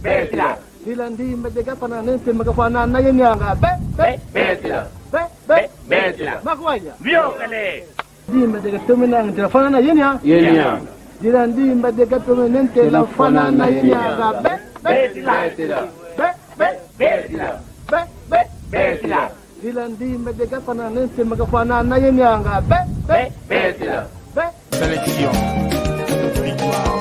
Betila. Dilandi mbedega pananense magafana na yenyanga. Betila. Betila. Makwanya. Viokale. Di mbedega tumenang telefona na yenya. Dilandi mbedega tumenang telefona na yenyanga. Betila. Betila. Dilandi mbedega pananense magafana na yenyanga. Betila. Sélection. Victoire.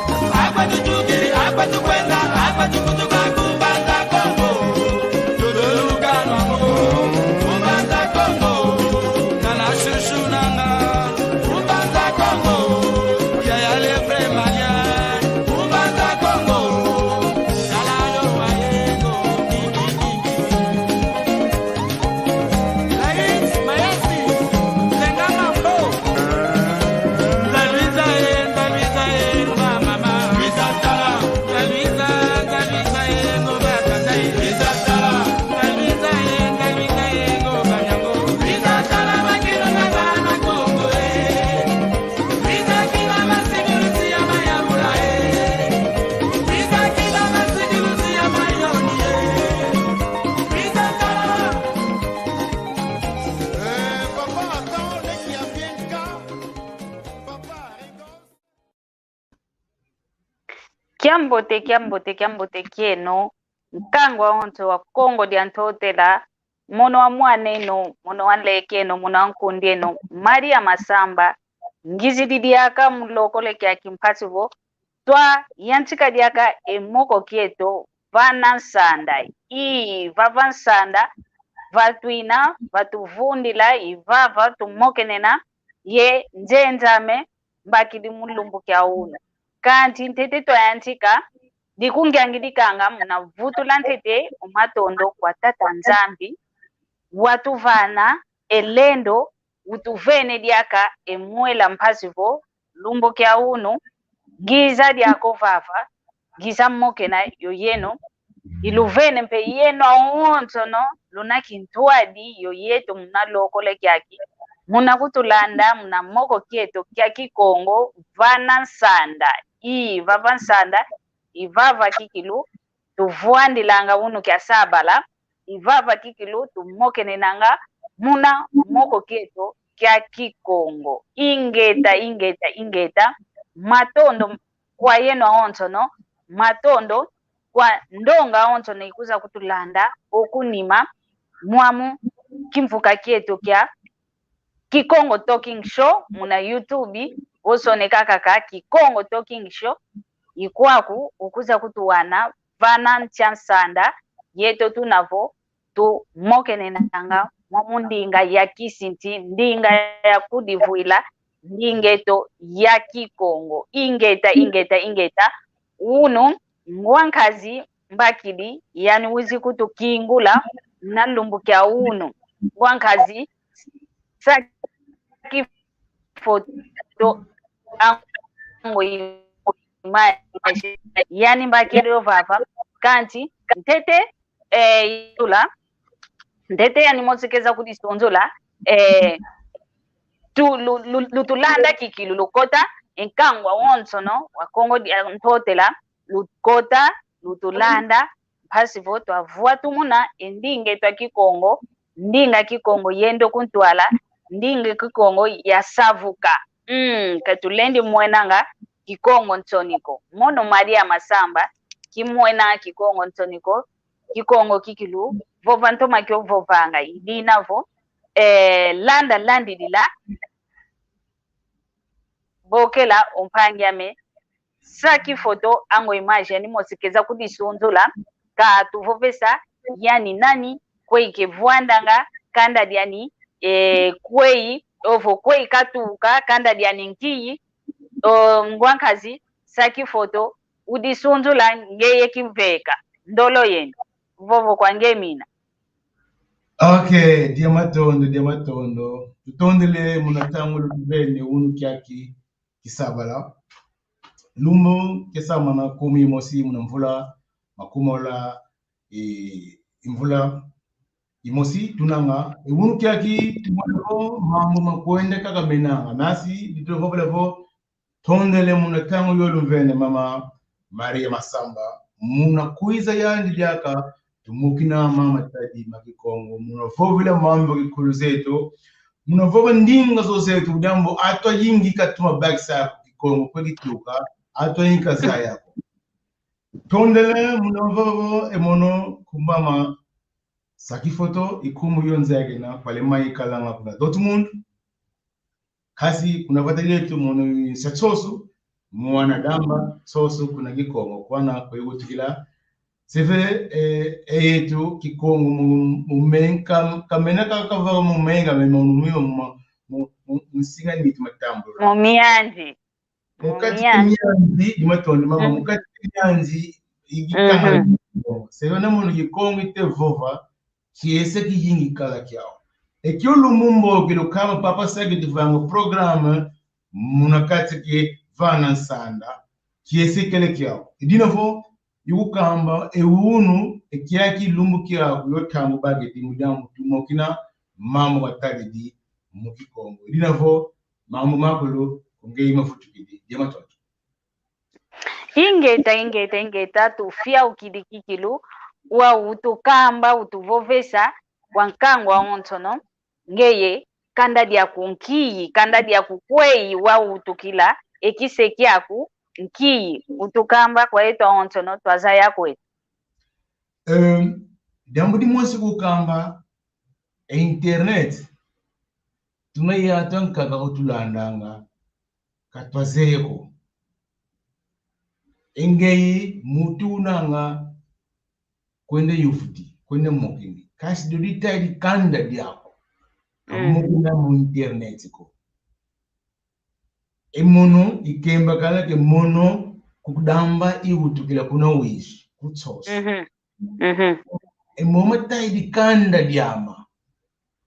Kiambote kieno nkangwa onto wa Kongo diantotela mono wa mwaneno mono wa lekeno mono wa nkundieno Maria Masamba ngizi didiaka mulokole kya kimpativo twa yantika diaka emoko kieto vanansanda vavansanda vatwina vatuvundila ivava tumokenena ye njenjame mbakidi mulumbu kya una kanti ntete toyantika dikungangidikanga muna vutula ntete umatondo kwa tata nzambi watuvana elendo utuvene diaka emwela mpasivo lumbo kya unu giza diako vava giza mmokena yoyeno iluvene mpe yeno aontono luna kintuadi yoyeto muna lokole kyaki muna kutulanda muna moko kieto kya Kikongo vana nsanda vava nsanda ivava kikilu tuvuandilanga unu kya sabala ivava kikilu tumokenenanga muna moko kieto kya Kikongo ingeta matondo kwa yeno aontono matondo kwa ndonga aontono ikuza kutulanda okunima mwamu kimvuka kieto kya Kikongo Talking Show muna YouTube osoneka kaka Kikongo Talking Show ikwaku ukuza kutuwana vana nchansanda yeto tunavo tu mokenenanga mwamundinga ya kisinti ndinga ya kudivuila ndingeto ya Kikongo ingeta unu ngwankazi mbakidi yani wizi kutu kingula na lumbu kya unu ngwankazi saki foto ango yani mbakiri vava kanti ntete yula ntete yani mozekeza kudisonzola lutulanda kikilu lukota enkangwa wonsono wa Kongo ntotela lukota lutulanda pasivo twavua tumuna endinge twa Kikongo ndinga Kikongo yendo kuntwala ndinga Kikongo yasavuka katulendi mwenanga Kikongo ntoniko mono Maria Masamba kimwena Kikongo ntoniko Kikongo kikilu vovantoma kyo vovanga idinavo landa landidila bokela ompangyame saki foto ango image yani mosikeza kudisonzola ka tuvovesa yani nani kwei vuandanga kanda diani kwei ovo kwei katuka kanda diani nkiyi ngwankazi saki foto udisonzola ngeye kimveka ndolo yenu vovo kwa ngemina. Okay, diamatondo tutondele munatangu lubene unu kyaki kisabala lumbu kesamana kumi mosi munamvula makumola imvula imosi tunanga unu kyaki tumwako mambo makwende kakamenanga nasi ditovobelevo tondele munatangu yoluvene mama Maria Masamba muna kuiza yandi diaka tumukina mama tadi Kikongo muna vovila mambo kikulu zetu muna vova ndinga zo zetu jambo atwa yingi katuma bagsa Kikongo kwegituka atwa yinka zayako tondele muna vovo emono kumama saki foto ikumu yonzege na pale mai kalanga kuna Dortmund kasi kuna vatali yetu mono satsosu mwana damba sosu kuna Kikongo kwana kwa hiyo tukila seve yetu Kikongo mumenka kamena kakava mumenga memonumiyo musinga ni tumatambo mumianzi mukati nyanzi dimatondi mama mukati nyanzi igikanga seve na mono Kikongo ite vova kiese kijingi kala kyao ekyo lumumbo kilo kama papa sagi divanga programme munakati ke vana sanda kiese kele kyao idinavo yukamba ewunu ekyaki lumbu kyao yotambo bageti mudamu tumokina mamu watali mu Kikongo idinavo mamu makulu ngei mafutukidi yamatoto ingeta tufia ukidikikilu wa utukamba utuvovesa wankangwa ontono ngeye kanda dia kunkiyi kanda dia kukwei wa utukila ekiseki yaku nkiyi utukamba kwa eto ontono twaza yako eto dambu di mwesi kukamba internet tunayatan kaka utulandanga katwazeko engei mutunanga kwende yufuti kwende mokini kasi dodita di kanda diako mokina mu internet ko emono ikemba kala ke mono kudamba iwutukila kuna wishi kutsosa emoma taidi kanda diama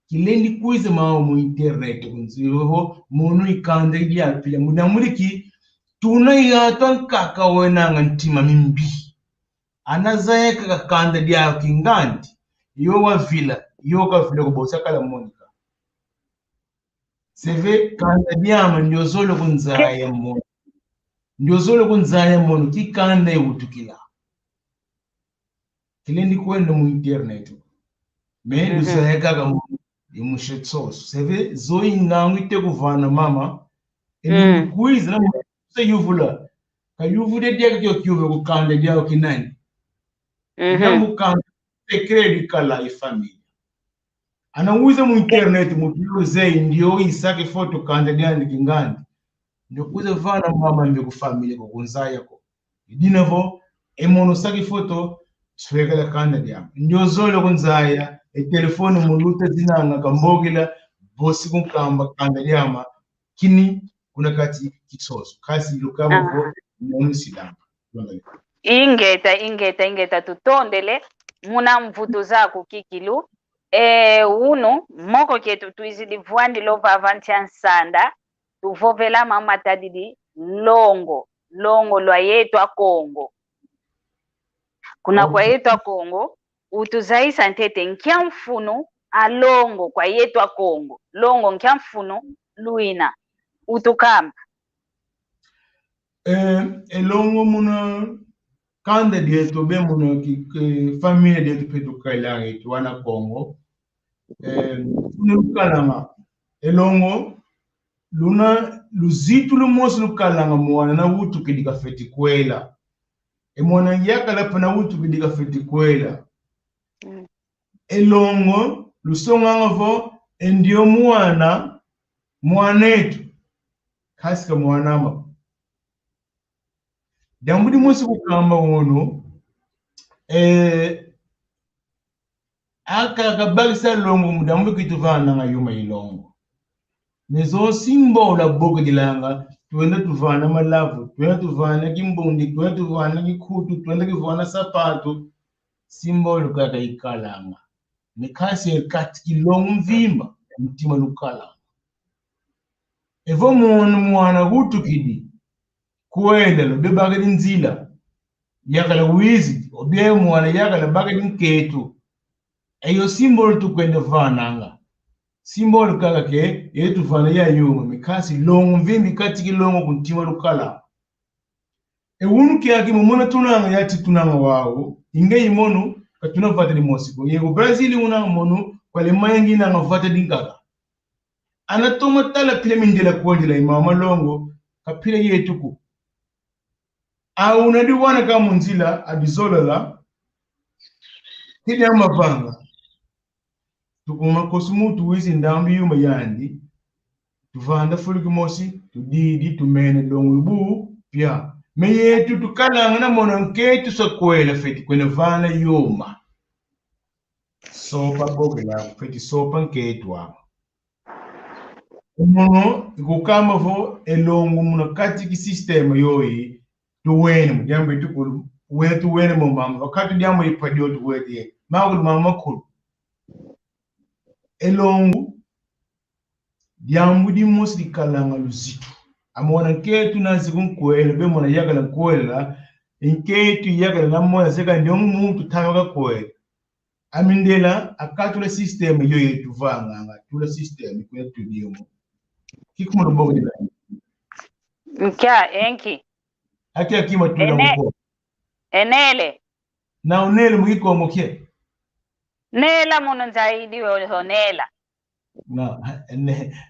kilendi kuize mawo mu internet kunziho mono ikanda dia pila munamuliki tuna yatan kaka wenanga ntima mimbi anazayeka kakanda dia kingandi yo wavila yo kavila kubosa kala monika seve kanda diama ndio zolo kunzaya mono ndio zolo kunzaya mono kikanda yutukila kilendi kwenda mu internet me duzayeka kama imushetsoso seve zoyi ngangwite kuvana mama eni kuiza na se yuvula kayuvude dia kyo kukanda dia kinani namu kanda secret kala ifamily anauza mu internet mu zei ndio isake foto kanda dia kingandi ndio kuze vana mama mbe ku family ko kunzaya ko idinavo emono sake foto swekala kanda dia ndio zolo kunzaya telefone mulute zinanga kambogila bosi kunkamba kanda diama kini kuna kati kisoso kasi lukabo ko nomusidanga ingeta tutondele muna mvuto zako kikilu uno moko ketu tuizidi vwandi lova avanti ansanda tuvovela mama tadidi longo lwa yetwa Kongo kuna kwa yetwa Kongo utuzaisa ntete nkiamfunu alongo kwa yetwa Kongo longo nkiamfunu luina utukamba elongo muna kanda dieto be muna ki famille dieto petu kailangi tuana Kongo nukalanga elongo luna luzitu lumosi lukalanga mwana na wutu kidika feti kwela mwana yaka la pana wutu kidika feti kwela elongo lusonga vo endio mwanetu kasika mwanama dambudi musi kukamba wono aka kabagisa longo mudambu kituvana nga yuma ilongo mezo simbo la boga dilanga tuenda tuvana malavu tuenda tuvana kimbundi tuenda tuvana kikutu tuenda kivana sapato simbo lukaka ikalanga nekasi kati kilongo mvimba mtima lukalanga evo mwana gutukidi kwenda lo bebagadi nzila yakala wizi obye mwana yakala bagadi nketu eyo symbol tukwenda vananga symbol kaka ke yetu vana ya yuma mikasi longo mvimbi kati kilongo kuntima lukala unu kiaki mumona tunanga yati tunanga wao inge imonu katuna vata ni mosiko yego Brazil una monu kwa le mayengi na vata dingaga anatoma tala pile mindela kwandi la imama longo kapile yetuku unadi wana kama munzila adizola la kile amavanga tukuma kosumu tuwisi ndambi yuma yandi tuvanda fuliki mosi tudidi tumene donglubu pia meyetu tukalanga na mona nketu sakwela feti kwene vana yuma sopa bogela feti sopa nketu ama mono ikukama vo elongo muna kati ki system yoyi tuwene mjambo itukulu wetu wene mumama wakati jambo ipadio tuwede magulu mama kulu elongo jambo di mosli kalanga luzitu amona nketu nazi kunkwela be mona yagala nkwela nketu yagala namona seka ndio muntu tanga kwela amindela akatula system yoyi tuvanga tula system kwetu diomo kikumu bogo dila Mkia enki ake akima tula mko enele na unele mwiko mke nela muno zaidi honela na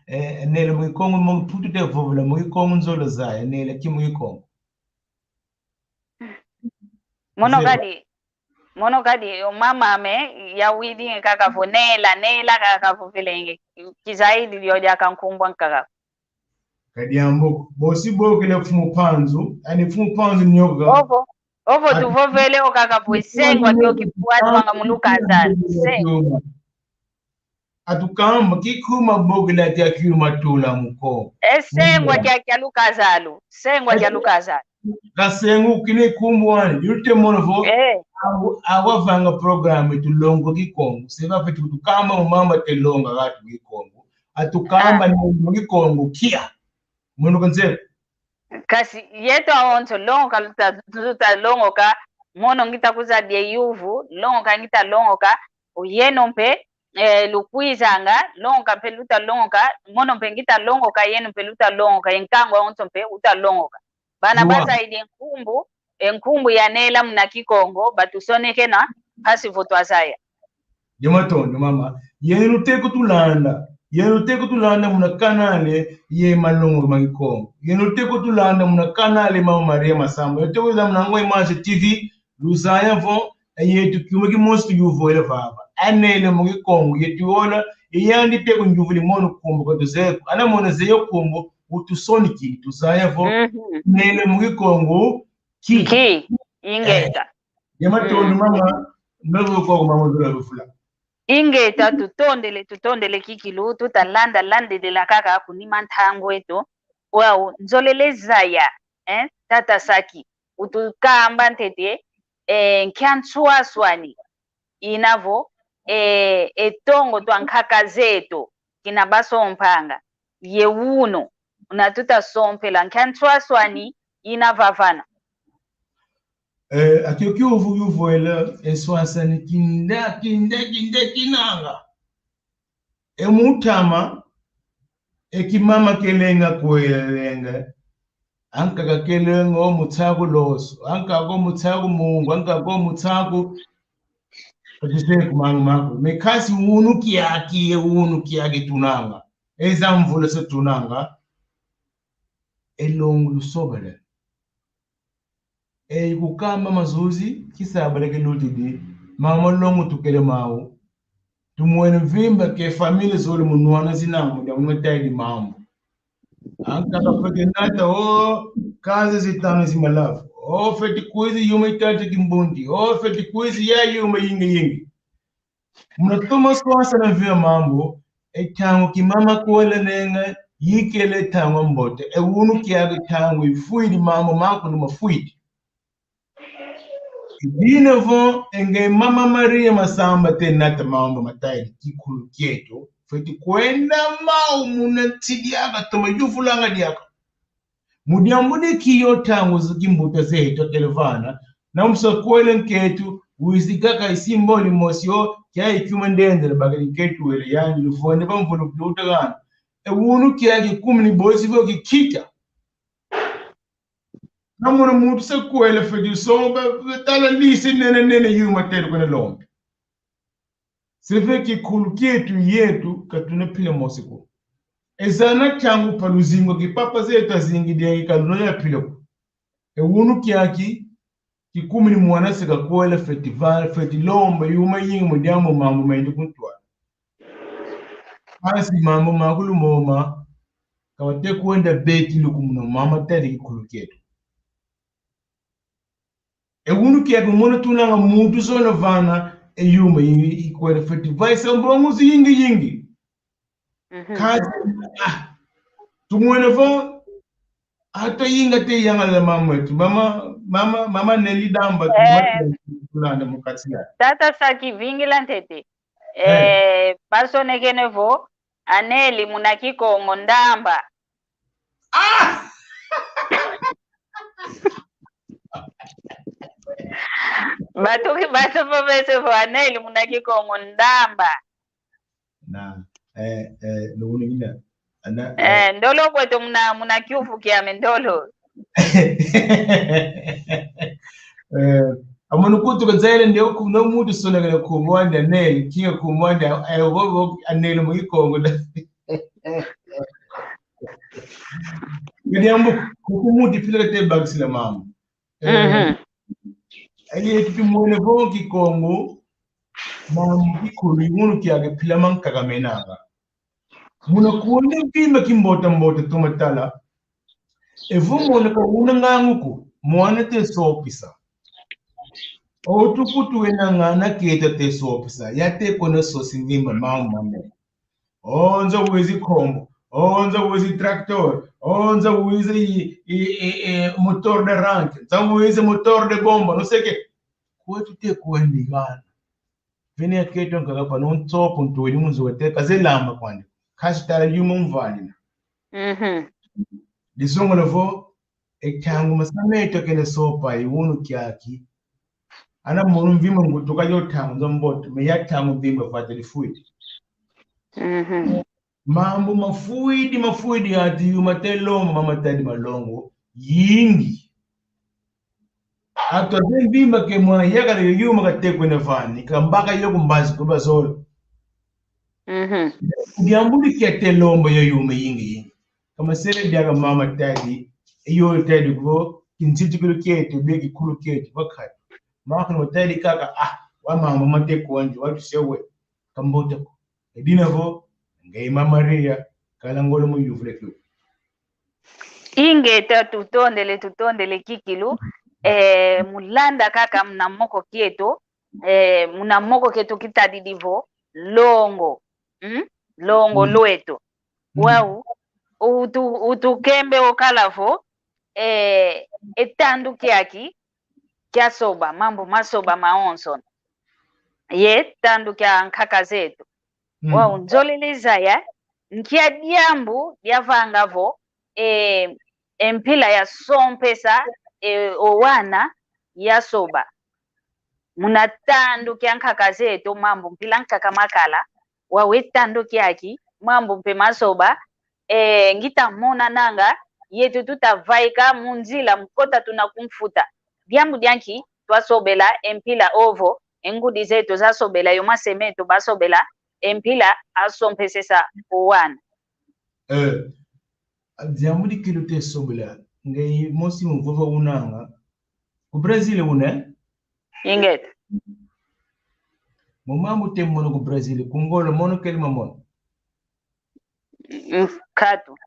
enele mwiko mo putu de vovula mwiko nzolo za enele kimwiko mono gadi mama me ya widi kaka vonela nela kaka vovilenge kizaidi lyoja kankumbwa nkaka kadiambo bosi bogele fumu panzu ani fumu panzu nyoga ovo tuvovele okaka voisengwa tyo kipuatu wanga muluka azali sengwa atukamba kikuma bogele ati kyuma tula muko esengwa kya luka azalu sengwa kya luka azalu kasengu kine kumbwani yute monovo awavanga program tulongo Kikongo seba fetu tukamba mama telonga gatu Kikongo atukamba ni Kikongo kia mono konse kasi yeto awonto longa tuta longo ka mono ngita kuza de yuvu longa ngita longo ka uyeno mpe lukwizanga longa mpe luta longa mono mpe ngita longo ka yeno mpe luta longa yenkango awonto mpe uta longa bana basa idi enkumbu ya nela mna Kikongo batusoneke na hasi voto asaya Jamatonde mama yenu teko tulanda muna kanale ye malongo Kikongo yenu teko tulanda muna kanale mama Maria Masamba yeteko za mna ngoi manje TV luzaya vo yetu kumeki most yuvo ele baba anele mu Kikongo yetuola yandi teko njuvuli mono kumbu ko tuzeku ana mono zeyo kumbu utusoniki tuzaya vo nele mu Kikongo ki ingeta Jamatonde mama nalo ko mama zula rufula ingeta tutondele kikilu tutalanda de la kaka kunima ntango eto wao nzolele zaya tata saki utukamba ntete nkyantsua swani inavo etongo twankaka zeto kinabaso mpanga yewuno unatuta sompela nkyantsua swani inavavana akioki uvuela eswasani kinanga emutama ekimama kelenga kwelenga anka kelenga omutsaku loso anka go mutsaku mungu anka go mutsaku atise kumanga mekasi unu kiaki tunanga ezamvula se tunanga elongu lusobele kukamba mazuzi kisabaleke lutidi mama longo tukele mawo tumwene vimba ke family zole munwana zinamu ya umetaidi mambo anka fete nata kazi zitano zimalafu fete kuizi yume tati kimbundi fete kuizi ya yume yingi mnatoma swasa na vya mambo tango kimama kuwele nenga yikele tango mbote unu kiaga tango ifuidi mambo mako numa fuidi Dinevo enge mama Maria Masamba tenata mambo matai kikulu kieto feti kwenda mau munatidiaga tomajufulanga diaka mudiambude kiyo tangu zikimbuta zeto televana na msakwele nketu uizikaka isimboli mosio kia ikumendende bagari nketu wele yani lufonde bamfulu kututa gana unu kia kikumni bosi vyo kikita namuna mutu se kuele fedi so tala lisi nene yuma tele kwene lombe. Sefe ki kuluketu yetu katune pile mosiko. Ezana changu paluzingo ki papa zetu azingi dengi kaluno ya pile ko. Wunu kiaki ki kumini mwana seka kuele festival feti lombe yuma yingi mudiamu mambo maindi kuntwa. Hasi mambo makulu moma kawate kuenda beti lukumuno mama tele ki kuluketu. Wunu kiaki mwana tunanga mutu zona vana yuma yingi kuele festival sa mbonguzi yingi. Kazi tumwene fo hata yinga te yanga la mama neli damba tulanda mukati ya tata saki vingila ntete persone kene vo aneli muna Kikongo ndamba batuki bato pese vo aneli muna Kikongo ndamba na nuni ina ndolo kwetu muna kiufu kiame ndolo amunu kutu kazaile ndio kuna mutu sona kana kumwanda aneli kinga kumwanda ayogo aneli mu Kikongo ngadi ambu kumuti pile te bagsila mama ali tutu mwene vo Kikongo mamu kikulu munu kiage pila mankaga menaga muna kuonde bimba kimbota tomatala evo mwana ka una nganguku mwana te sopisa o tukutu wena ngana keta te sopisa yate kona sosi ngimba mamu onza wezi kombo onza wezi tractor onza wezi motor de rank onza wezi motor de bomba no sei que kwetu te kuendi gana vene aketo ngakapa non topo ntweni munzu wete kazelamba kwande kashitala yumo mvanina disongo levo ekyangu masameto kene sopa iwunu kyaki ana munu mvimo ngutuka yotangu nzomboto me yatangu mvimo fateli fuiti mambo mafuidi hati yumatelo mama tadi malongo yingi ato zembimba ke mwana yakala yuma katekwe ne fani kambaka yoku mbazi kuba solo diambuli kete lombo yo yuma yingi kama sele diaga mama tadi yo tadi go kinchiti kulu kete begi kulu kete wakati maka no tadi kaka wa mama matekwe anje watu sewe kambota ko edina vo ngai mama Maria kala ngolo mu yuvle kyo ingeta tutondele kikilu mulanda kaka mnamoko kieto mnamoko ketu kitadidivo longo longo lwetu wau utukembe okalavo etandu kyaki kyasoba mambo masoba maonson ye tandu kya nkaka zetu wau nzolelezaya nkia diambu dyavangavo empila ya sompesa owana yasoba muna tandu kya nkaka zetu mambo mpila nkaka makala wawe tandu kyaki mambo mpe masoba ngita mona nanga yetu tutavaika munzila mkota tunakumfuta diambu dyanki twasobela empila ovo engudi zetu zasobela yo masemetu basobela empila asompesesa owana diambu kilo te sobela ngai mosi mvova unanga ku Brazil una inget mambo te mono ku Brazil kungolo mono kelma mono katu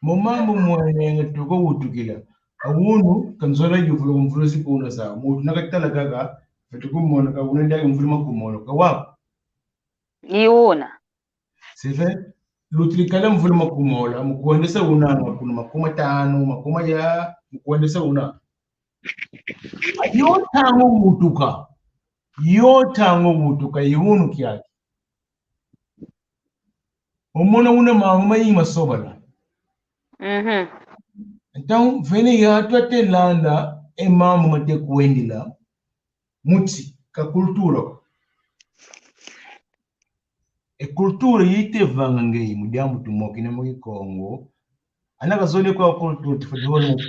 mambo mwenye tuko utukila awunu kanzola yuvulo mvulozi kuna sa mutu nakatala gaga fetuku mono ka unenda mvulima kumono ka wa iuna sife lutilikala mvulima kumola mukuendesa unanga kuna makoma tano makoma ya mukuendesa una yotango mutuka iwunu kyaki omona una mama yima sobala então vene ya twate landa mama mate kuendila muti ka kultura kultura yite vanga ngei mudiambu tumoki ne mu Kikongo anaka zole kwa kultura tifadholo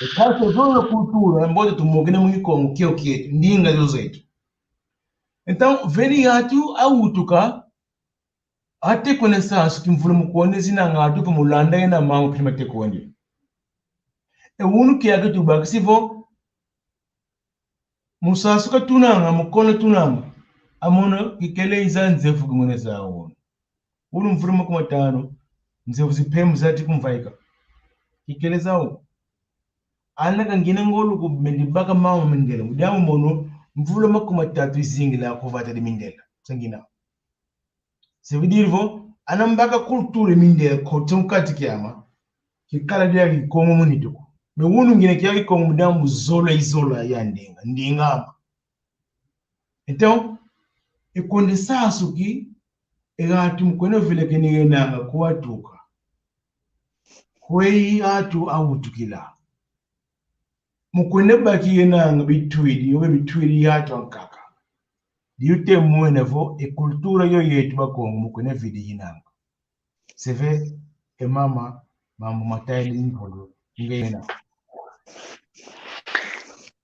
Kaso zono kultura ambazo tumogena mu Kikongo kio kietu ndinga zo zetu. Então veni atu autuka ate kone sasu kimvula mukonde zina ngatu pa mulanda ina mangu primate konde. Unu kiage tubaka sivo musasu ka tunanga mukono tunanga amona kikele iza nzefu kumone zawo. Unu mvula mukumatano nzefu zipemu zati kumvaika. Kikele zawo. Ana kangina ngolu ku mendibaka mamu mendela. Mudamu mono mvula mukumatatu izingila kuvata di mindela. Sangina. Sevidirvo anambaka kulture mindela kote mkati kiama. Kikala dia Kikongo munituko. Me unu ngine kia Kikongo mudamu zola ya ndinga. Ndinga. Então, ekonde sasuki egatu mkwene vile kenigenda kuwatuka. Kwei atu awutukila. Mkwene baki yenanga bitwidi, yobe bitwidi yatu ankaka. Diute mwene vo, kultura yo yetu bakongo mkwene vidi yenanga. Seve, mama, mambo mataili nkodo, ngena.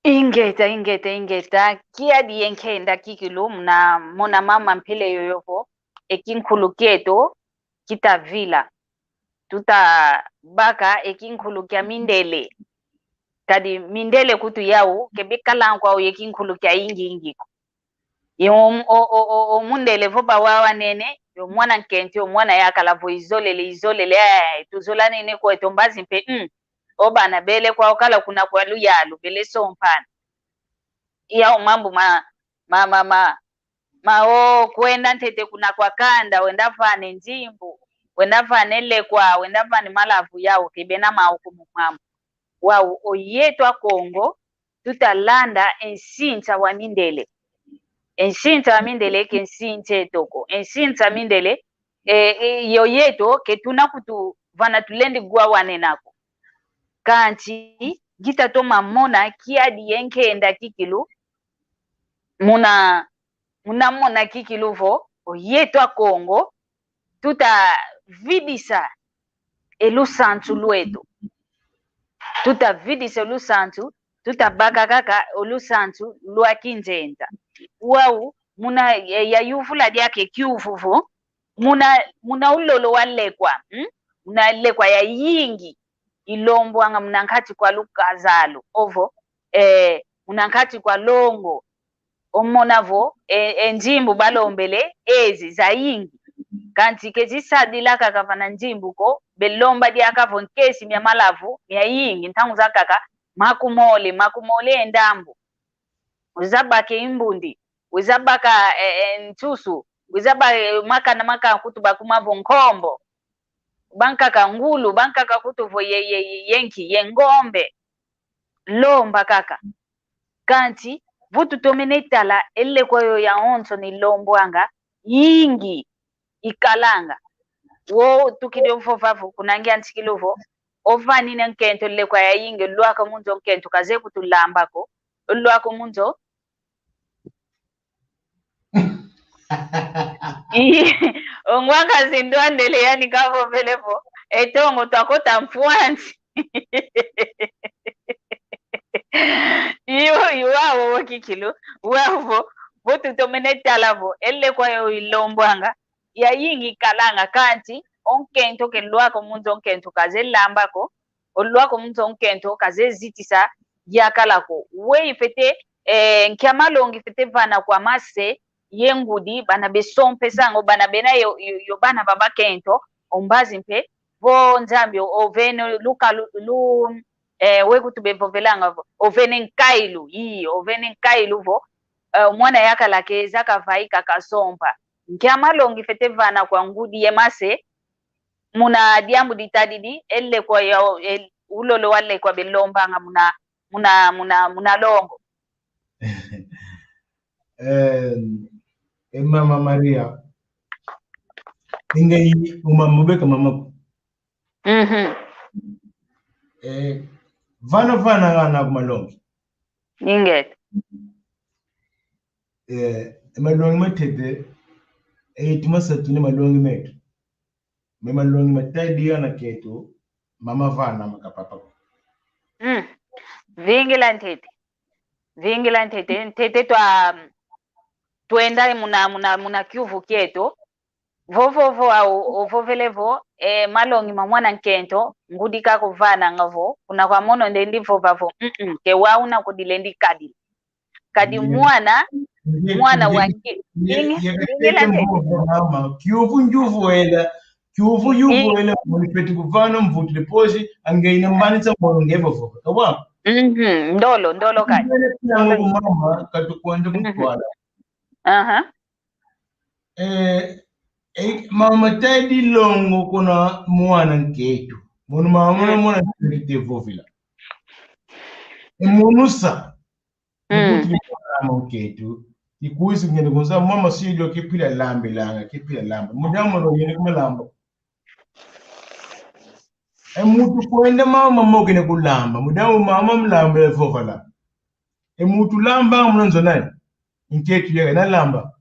Ingeta. Kia dienkenda kikilu mona mama mpele yoyopo. Ekinkuluketo, kita vila. Tuta baka ekinkulukia mindele. Kadi mindele kutu yau kebekala kwa yekinkulukia ingiko. O mundele voba wawa nene yo mwana nkenti yo mwana yakala vo izolele tuzola nene ko etombazi mpe oba na bele kwa okala kuna kwa luyalu bele sompana iya mambo o kwenda ntete kuna kwa kanda wenda fane njimbu wenda fane lekwa wenda fane malavu yao kibena maukumu mambo wao oyetwa Kongo tutalanda ensinta wa mindele. Ensinta mindele ke ensinche toko. Ensinta mindele yoyeto ke tunakutu vana tulendi gwa wanenako. Kanchi gita toma mona kia dienkenda kikilu muna mona kikilu vo oyetwa Kongo tuta vidisa elusantu lueto. Tuta vidisa elusantu tuta baka kaka olusantu lua kinjenta. Wau muna ya yufula diake kiufufu muna ulolo walekwa muna lekwa ya yingi ilombo anga munankati kwa lukazalo ovo munankati kwa longo omonavo njimbu balombele ezi za yingi kanti kezisadila kaka vana njimbu ko belomba diakavo nkesi mya malavu mya yingi ntangu zakaka makumole endambu uzabake imbundi uzabaka ntusu uzaba maka kutuba kumavo nkombo bankaka ngulu bankaka kutuvo yenki yengombe lomba kaka kanti vutu tomenetala elle kwayo ya onso ni lombo anga yingi ikalanga wo tukidio fofafu kunangia ntikilovo ovani na nkento le kwa ya yingi lwaka munzo nkento kaze kutulambako lwako munzo ongwanga zindwandele yani kavo velevo etongo twakota mfuanzi iwawo wokikilu wavo votu tomenetala elle kwayo ilombwanga ya yingi kalanga kanti onkento ke lwako munzo onkento kaze lambako olwako munzo onkento kaze zitisa yakalako we fete nkiamalongi fete vana kwa mase yengudi bana besompe sango bana bena yo bana baba kento ombazi mpe vo nzambi ovene luka lu we kutubevovelanga vo ovene nkailu vo mwana yakalake zakavaika kasompa nkiamalongi fete vana kwa ngudi yemase muna diambu ditadidi elle kwa ya ulolo wale kwa belombanga muna longo Mama Maria ingai umamubeka mama vana ngana kumalongi inget malongi matete timasatu ni malongi metu me malongi matadi yana ketu mama vana makapapa Vingila ntete ntete tuenda muna kiuvu kieto vovovo au ovovelevo malongi mamwana nkento ngudi kakuvana ngavo kuna kwa mono ndendivo vavo ke wauna kudilendi kadi mwana wange vingila ntete kiuvu njuvuela kiuvu yuvuela mulipeti kuvana mvuti deposi angeina mbanitsa mono ngevovo kawa ndolo kadi mama katukwanda kutwala mama tadi longo kuna mwana nketu munu mama mwana nkete vovila munusa kuti mwana nketu ikuisi ngene kunza mama sijo kipila lambe mudamu ro yene kuma lamba mutu kwenda mama mogene kulamba mudamu mama mlambe vovala mutu lamba munonzo nani nketu yega na lamba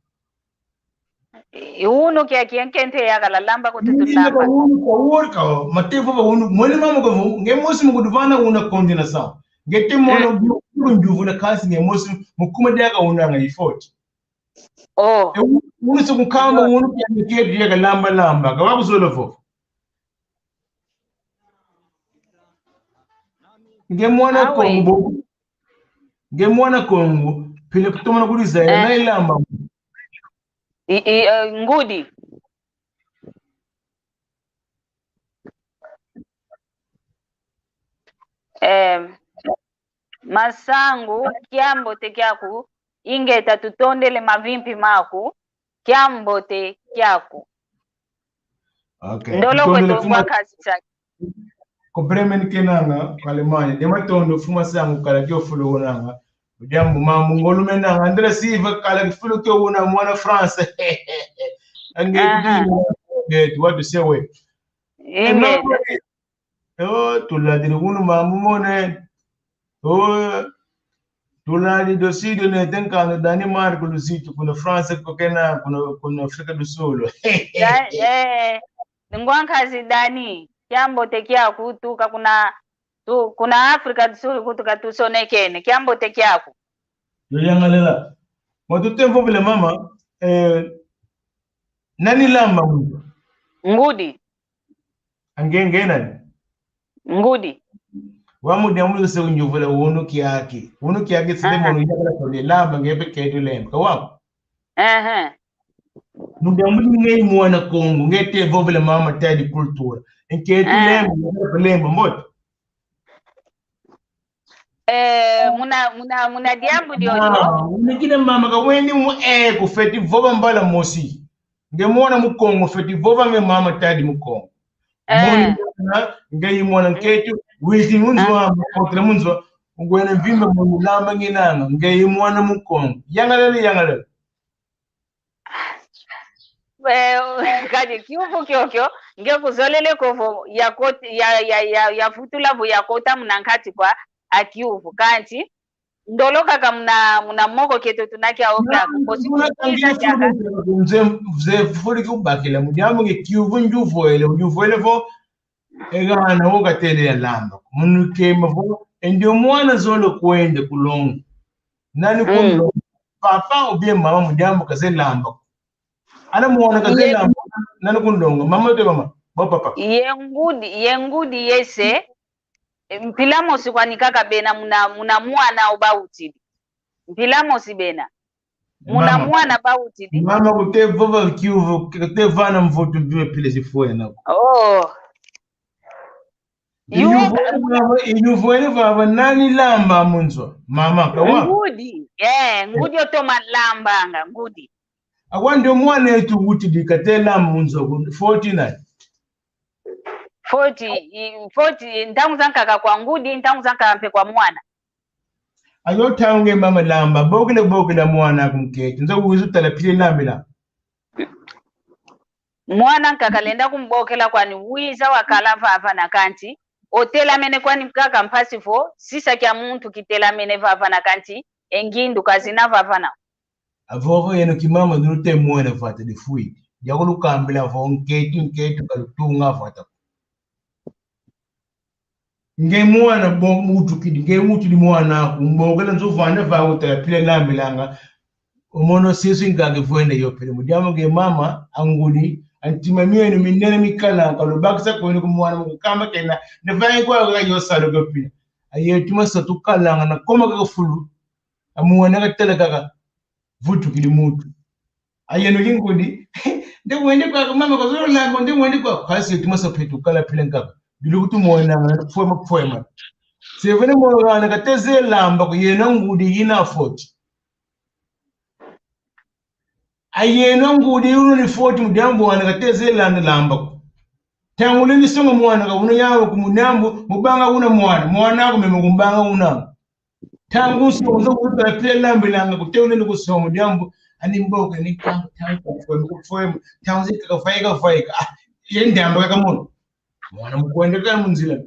uno kia kienkente ya galalamba kututulamba uno matevo ba uno mwene mama ko ngemosi mukuduvana una kondina sa ngete mono njuvu na kasi ngemosi mukuma daga una nga ifort uno so kukamba uno kia ya galamba ka wakuzolofo ngemwana kongo pile kutomana kuliza na ilamba ngudi masangu kiambote kyaku ingeta tutondele mavimpi maku kiambote kyaku ndolo kwetu kwa kazi chake Bremen kenanga kalemanya dematondo fuma sangu kala kyo fulo wonanga jambo mamu ngolume nanga andra siva kala fulo kyo wona mwana France angeti what to say we tuladi kunu mamu mone tuladi dosido ne tenkano Denmark lusito kuna France kokena kuna Afrika do Sul ngwankazi dani kiambo tekia kutuka kuna Afrika tusuri kutuka tusonekene kiambo tekia ku yoyangalela matutempo vile mama nani lamba ngudi nani ngudi wamu diamu se unjuvula uno kiake sile mono yakala tole lamba ngebe kedu lemba kawa Nudiamu ngei mwana Kongo ngete vovele mama tadi kultura nketu lemba mbot muna diambu diojo ngine mama ka weni mu ku feti vova mbala mosi ngemona mu Kongo feti vova nge mama tadi mu Kongo ngei mwana nketu witi munzwa kontra munzwa ngwena vimba mu lamba nginanga ngei mwana mu Kongo yangalele kadi kiuvu kyokyo ngekuzolele kovo ya futulavu yakota munankati kwa akiuvu kanti ndoloka ka muna moko keto tunaki aoka kosi nze furi kubakila mujamu nge kiuvu njuvuele vo egana woga tele ya lamba munu kema vo ndio mwana zolo kwende kulongo nani kundo papa ubie mama mujamu kaze lamba ana muona kaze lamba nani kundonga mama te mama papa yengudi yese mpilamosi kwanikaka bena muna mwana obautidi mpilamosi bena muna mwana bautidi mama kutevova kiuvu kutevana mvutu biwe pile sifuwe nako inyuvuele vava nani lamba munzwa mama kawa ngudi otoma lambanga ngudi akwande mwana yetu utidi kate lamba munzwa 49 40 ntangu zankaka kwa ngudi ntangu zankaka mpe kwa mwana ayo taunge mama lamba bogele mwana kumketi nzo uzu talapile lambila mwana nkakalenda kumbokela kwani wiza wakala vava na kanti otela mene kwani mkaka mpasifo sisa kya muntu kitela mene vava na kanti engindu kazina vava na avovo yeno kimama nurute mwana fata de fui yakulu kambila vo nketu kalutunga fata nge mwana bo mutu kidi nge mutu di mwana kumbogela nzo vanda va utapile lambilanga omono sesu ngange vuende yopele mudiamo nge mama anguli antima mienu minene mikala kalubakisa ko ni kumwana mukamba kena ne vai kwa ga yosalo gopina ayetuma satukala na koma ka fulu amuwana ka tele kaka vutu kidi mutu ayeno yingudi de wende kwa mama ko zoro la nde wende kwa kasi yetuma sapetu kala pile ngaka bilukutu muwana na poema sevene morgana ka teze lamba ko yena ngudi ina foti ayena ngudi uno ni foti mudambo wana ka teze lamba ko tangule ni songa mwana ka uno yawo ku munambo mubanga una mwana ko meme kumbanga una tangu so zo kuta pele lambi langa ko tewle ni kusoma mudambo ani mboke ni tangu ko foem tangu zika ka faika yendambo ka mono mwana mukwende ka munzila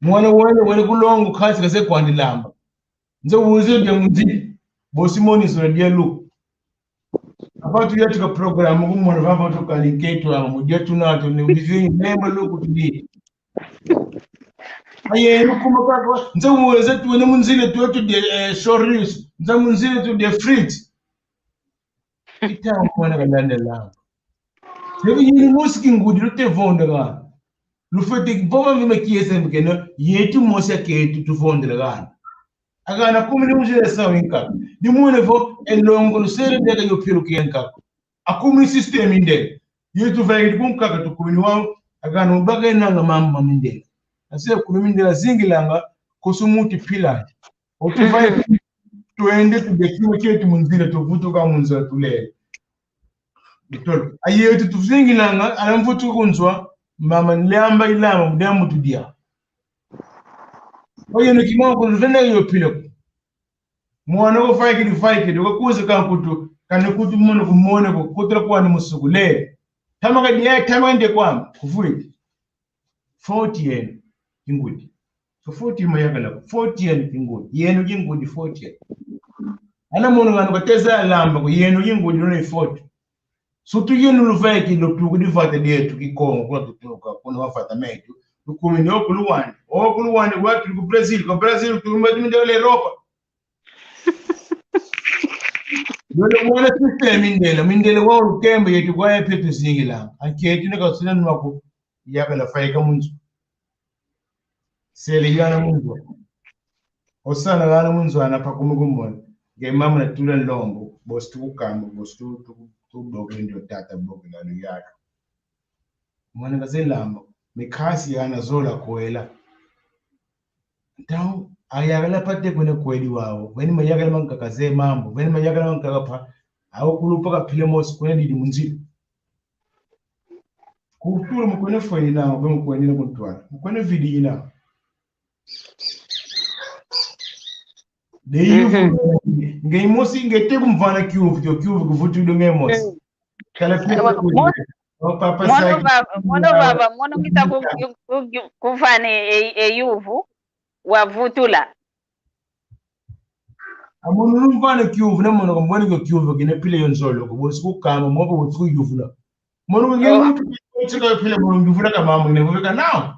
mwana wale kulongo khasi kase kwandi lamba nze uze de munzi bosimoni so dia look about yetu ka program ko mwana baba to ka linketo amo dia tunato ne bizi nemba look tudi aye kuma ka nze uze tu ne munzile tu de shoris nze munzile tu de frit ita mwana ka landa lamba sebe yini musiki ngudi rote vonda ga lufete boma vime kiese mkeno yetu mosia ketu tuvondela gana agana kumi ni mujile sawa inka ni mwene vo elongo lusere dega yopiru kienka akumi system inde yetu vaigi kumkaka tukumi wao agana ubaga inanga mama minde asile kumi mindela zingilanga kusumuti pila otuvai tuende tudekimo chetu munzile tuvutu ka munzila tulele bitolo ayetu tuzingilanga alamvutu kunzwa mama nliamba ilama mudamu tudia oyo no kimoko luvena yopile mwana ko faiki do kuze kan kutu kan kutu mono kumone ko kutra kwa ni musugule tamaka dia tamande kwa kufuiti 40 yen ingudi so 40 mayagala 40 yen ingudi yenu ingudi 40 yen ana mono ngano kateza lamba ko yenu ingudi no 40 so tu yenu luvaiki lo tukudi fata dia tukikongo kwa tutoka kuna wafata metu tukumi ni okuluwani watu ku Brazil tumba mindele Europa dole mwana system mindele wa ukembe yetu kwa petu singila anketi ne kasina nwako yakala faika munzu sele yana munzu osana yana munzu anapakumugumbona nge mama na tula lombo bostu kukamba bostu tudoke ndio tata boke la yaka mwana kazelamba mikasi yana zola koela taw ayagala pate kwene kweli wao weni mayagala mankakaze mambo weni mayagala mankakapa au kulupa pilemos kwene ndi munzili kultura mkwene foina obe mkwene kuntwala mkwene vidina deyu ngeimosi ngete kumvana kyuvu kuvutu ngemos kala pia mono baba mono kita kufane eyuvu wavutula amono numvana kyuvu na mono mbone ko kyuvu kine pile yonzolo ko bosu kama mobo bosu yuvula mono ngemu tsika pile mono nduvula kama mamu ne boveka now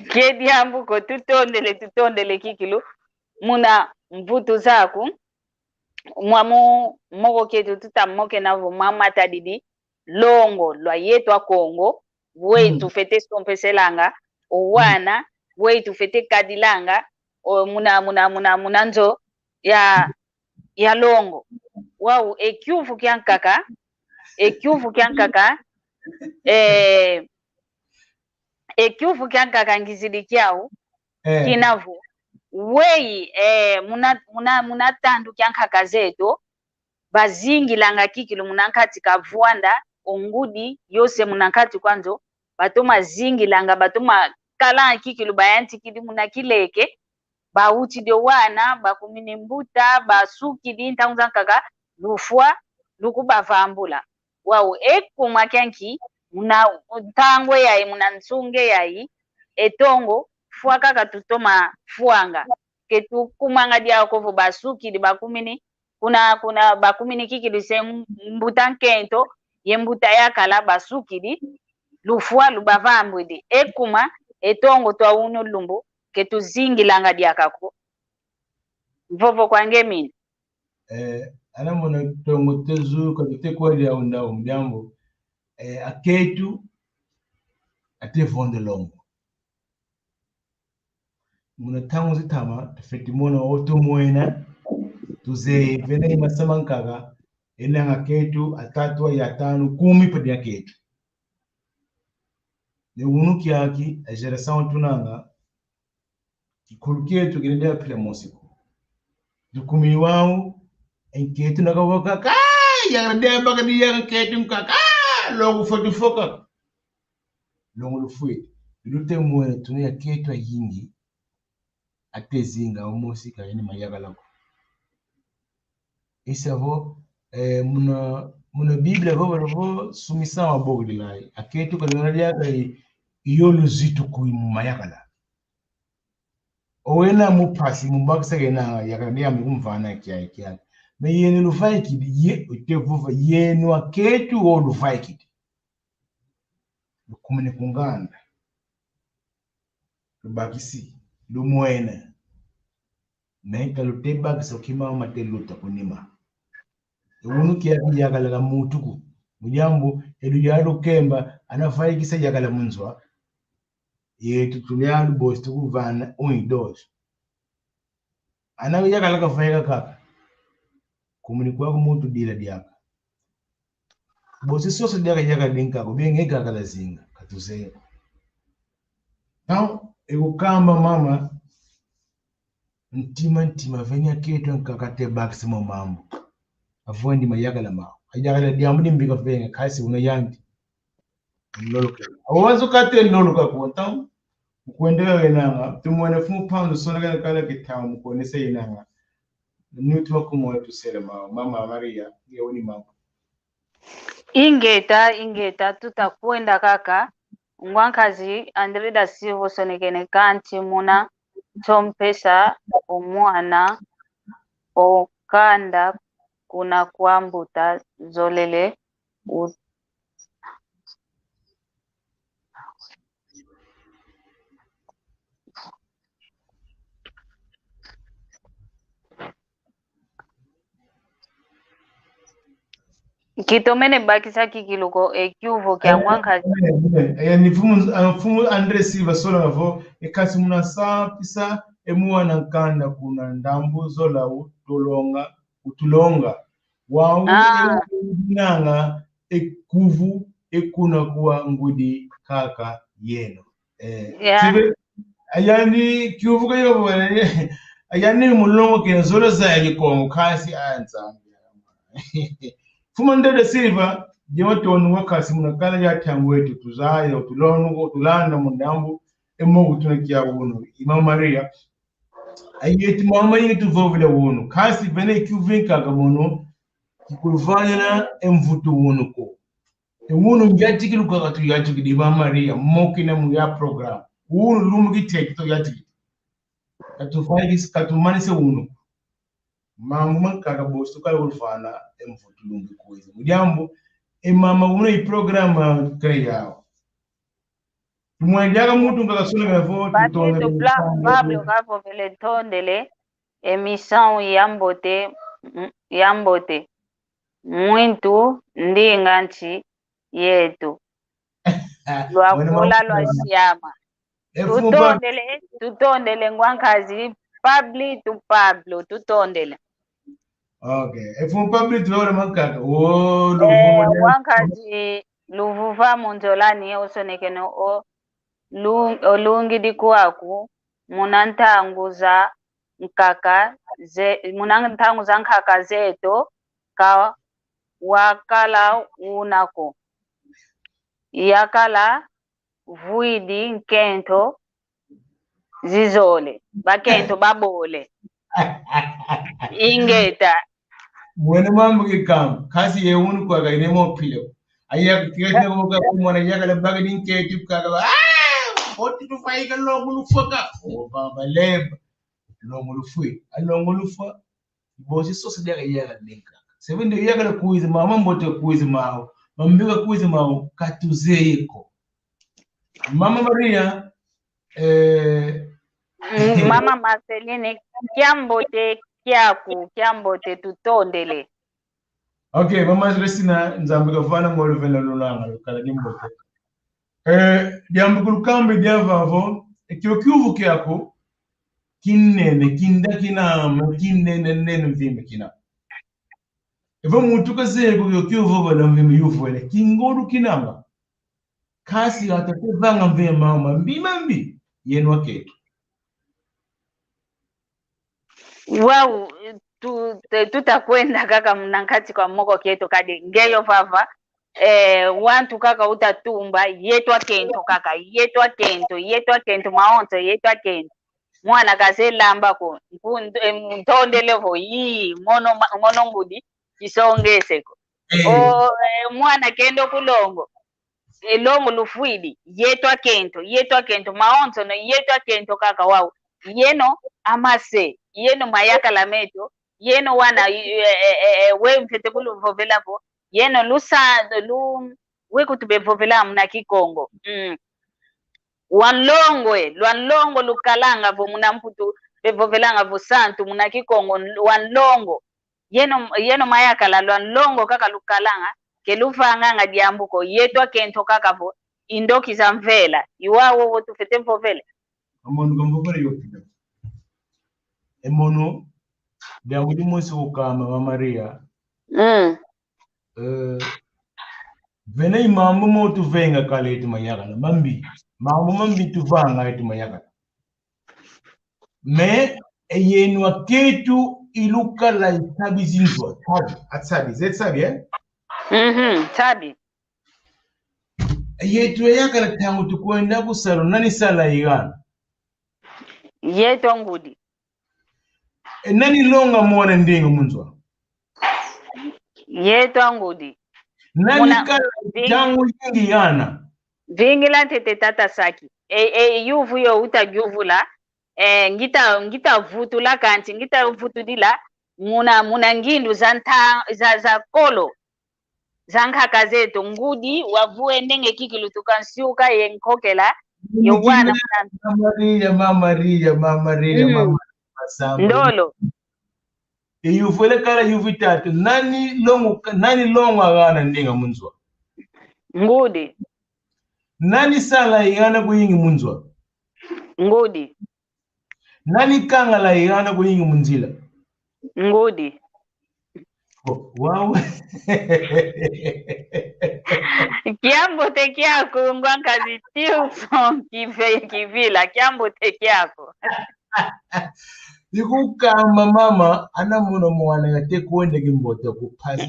kedi ambu ko tutondele kikilu muna mvutu zaku mwamu moko ketu tutamoke na mama tadidi longo lwa yetu a Kongo wetu fete stompeselanga owana wetu fete kadilanga o muna nzo ya longo wau ekyufu kyankaka ekyufu kyankaka ngizidi kyau kinavu wei muna tandu kyankaka zetu bazingilanga kikilu munankati kavuanda ongudi yose munankati kwanzo batoma zingilanga batoma kala kikilu bayanti kidi munakileke bauti de wana bakumine mbuta basuki dinta unzankaga lufwa lukubavambula wau ekuma kyanki muna tangwe yayi muna nsunge yayi etongo fwa kaka tutoma fuanga ketu kumanga dia kovo basuki di bakumini kuna bakumini kiki di se mbuta nkento ye mbuta ya kala basuki di lufua lubavambwidi ekuma etongo twa uno lumbu ketuzingilanga diakako vovo kwange mini ana mona tongo tezu ka tekwali ya unda mjambo aketu ate vonde longo muna tangu zitama tafeti mona oto moena tuze vene masamankaga ena aketu atatu ya tano 10 pedi aketu ne unu kiaki a geração tunanga kikuluketu kinendea pila mosiko dukumi wao enketu nakawoka ka ya ndeba kadi ya ketu mkaka longo fotu foka longo lufui lute moena tunia ketu yingi atezinga omosika yani mayaga lako isavo muna biblia vovo sumisa wa bogdi lai aketu kalonaliya kai iyolu zitu kuimu mayakala owena mupasi mumbakisa gena yakania mumvana kia me yenu lufai kidi ye otevuva yenu aketu o lufai kidi lukumene kunganda lubakisi lumwena menka lutebakisa ukima mateluta kunima unu kia yakala la mutuku mujambo elu yalo kemba anafai kisa yakala munzwa yetu tulialu bostu kuvana 1 2 ana yakala ka fayga kaka kumuni kwa mutu dila diaka bosi soso diaka yaka dinka ko benge kaka la zinga katuze now ekukamba mama ntima venya ketu nkakate maximum mambo avondi mayakala ma ayakala diamudi mbika venga kasi una yanti loloka awazo kate loloka ko taw kuendelea wenanga tumwene fumu pando songa kala kitamu mukonese yenanga nutwa kumoyo tusele mama Maria yeoni mama ingeta tutakwenda kaka ngwankazi andrida sivo sonekene kanti muna tompesa omwana okanda kuna kwambuta zolele kitomene bakisa kikiluko ekyuvo kya ngwankazi yani fumu Andre Silva sola navo ekasi muna pisa emuwana nkanda kuna ndambu zola utulonga wau nanga ekuvu ekuna kuwa ngudi kaka yeno sibe ayani kyuvu kayo ayani mulongo ke zola za Kikongo kasi anza fuma Ndede Silva jewatonu wakasi munakala ya tangu wetu tuzaye tulanda mundambu emo utunakia uno Mama Maria ayeti mama yetu vovile uno kasi vene kyuvinka gamono kikulvana emvutu uno ko uno ngati kiluka katu yatu kidi Mama Maria mokina mu ya program uno lumu kitekito yatu katufai katumanise uno mama mankaga bostu kala ulfana emvutu lumbi kuiza mujambo mama uno i programa kaya tumwendaga mutu ngakasula ngavo tutone Pablo kapo vele tondele emissão yambote muito ndinga nchi yetu lwakola lwa shiyama tutondele ngwankazi Pablo tutondele okay efu Pablo tuwala makaka ngwankazi luvuva munzolani osonekene olungi dikuaku munantanguza nkaka zeto ka wakala unako yakala vuidi nkento zizole bakento babole ingeta mwene mambo kikam kasi yeunu kwa gainemo pilo aya kiyene ko ka mwana yakala bagadi nketi kaka oti tufai kalongo lufoka baba leba longo lufui alongo lufa bosi sosi daga yaga dinka sebende yaga kuiza mama mbote kuiza mao mambika kuiza mao katuzeko Mama Maria, Mama Marceline, kiambote kiambote tutondele. okay, Mama Resina nzambe kafana ngoluvela lulanga lokala dimbote. Diambu kambe diavavo ekyo kyuvu kyako kinene kinda kinama kinene nene mvimbe kina. Evo muntu kazego kyuvu bana mvimbe yuvwele kingodu kinama. Kasi atakuvanga mvimbe mama mbi yenwa ketu. Wow, tutakwenda kaka mnankati kwa moko keto kadi ngeyo vava wantu kaka utatumba yetwa kento kaka yetwa kento maonto yetwa kento mwana kazelamba ko ntondelevo yi mono ngudi kisongeseko mwana kendo kulongo elongo lufwidi yetwa kento maonto no yetwa kento kaka wao yeno amase yeno mayaka la meto yeno wana we mfete kuluvovelapo yeno lusando we kutubevovela mna Kikongo wanlongo lukalanga vo muna mputu bevovelanga vo santu muna Kikongo wanlongo yeno mayaka la wanlongo kaka lukalanga keluvanga nga diambuko yetwa kento kaka vo indoki za mvela iwawo wo tufete mvovele Amono gambovele yopida. Emono diambu musi ukama Mama Maria. Vena imambo mo tuvenga kale etu mayagala mambi. Mambo mambi tuvanga etu mayagala. Me eyenwa ketu iluka la itabi zinzwa. Tabi. Zetsabi tabi. Yetu yagala tangu tukwenda kusalo nani sala igana. Yeto ngudi. Nani longa mwana Ndinga munzwa. Yeto ngudi. Nani kala tangu yingi yana. Vingila tete tata saki. Yuvu yo utajuvula. Ngita vutu la kanti. Ngita vutu dila. Muna ngindu za kolo. Zanka kazeto ngudi. Wavue ndenge kikilu tukansiuka yenkokela. Yowana Mama Maria. Ndolo. Yuvule kala yuvu tatu. Nani longa agana Ndinga munzwa. Ngudi. Nani sala igana kuyingi munzwa. Ngudi. Nani kanga la igana kuyingi munzila. Ngudi. Wow. Kiambo teki yako ngwankazi Tilson kivila kiambo teki yako. Nikukamba mama anamuno mwana ngate kuende kimboto kupazi.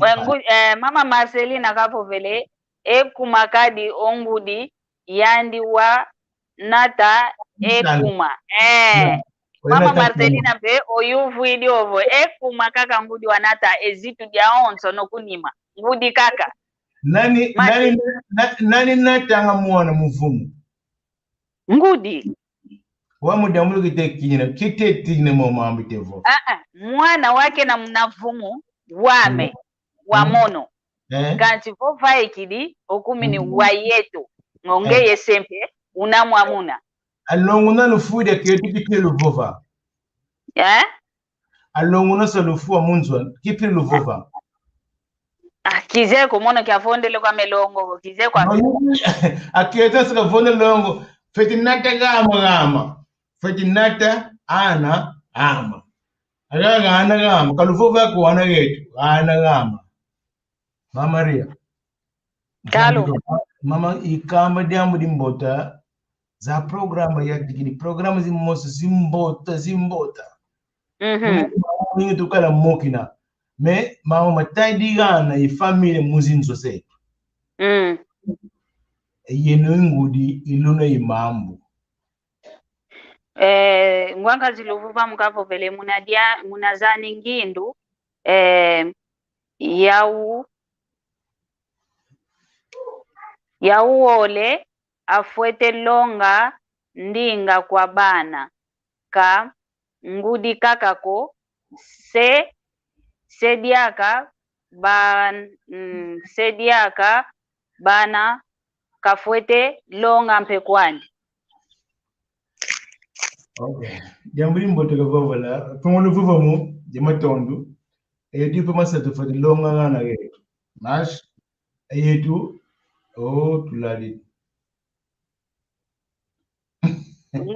Mama Marcelina kapo vele ekumakadi ongudi yandi wa nata ekuma. Mama Marcelina be oyuvu idi ovo ekuma kaka ngudi wa nata ezitu dia onso no kunima. Ngudi kaka. Nani natanga mwana muvumu. Ngudi. Wamudamu kite tigine mama ambitevo. Mwana wake na mnavumu wame wamono. Kanti vova ikidi okumini wayetu ngongeye sempe unamwamuna. Alonguna lufude ketu kipelu vova. Alonguna salufu munzwa kipelu vova. Kizeko mono kiafondele kwa melongo kizeko akiyeta sika vonde longo fetinata gama fetinata ana ama agaga ana gama kaluvova ko ana getu ana gama Mama Maria Kalo mama ikamba diambu dimbota za programa ya digini programa zimoso zimbota ningi tukala mokina me mama mataidigana ifamile muzinzo setu yenu ngudi iluna imambu ngwanga ziluvuva mkapo vele munazani ngindu yauole afuete longa ndinga kwa bana ka ngudi kakako sediaka bana kafuete longa mpekwani. Okay. Jambo limbote kavala. Tumolo vuva mu jamatondu. Eyetu masa tufati longa ngana yetu. Nash eyetu tulali.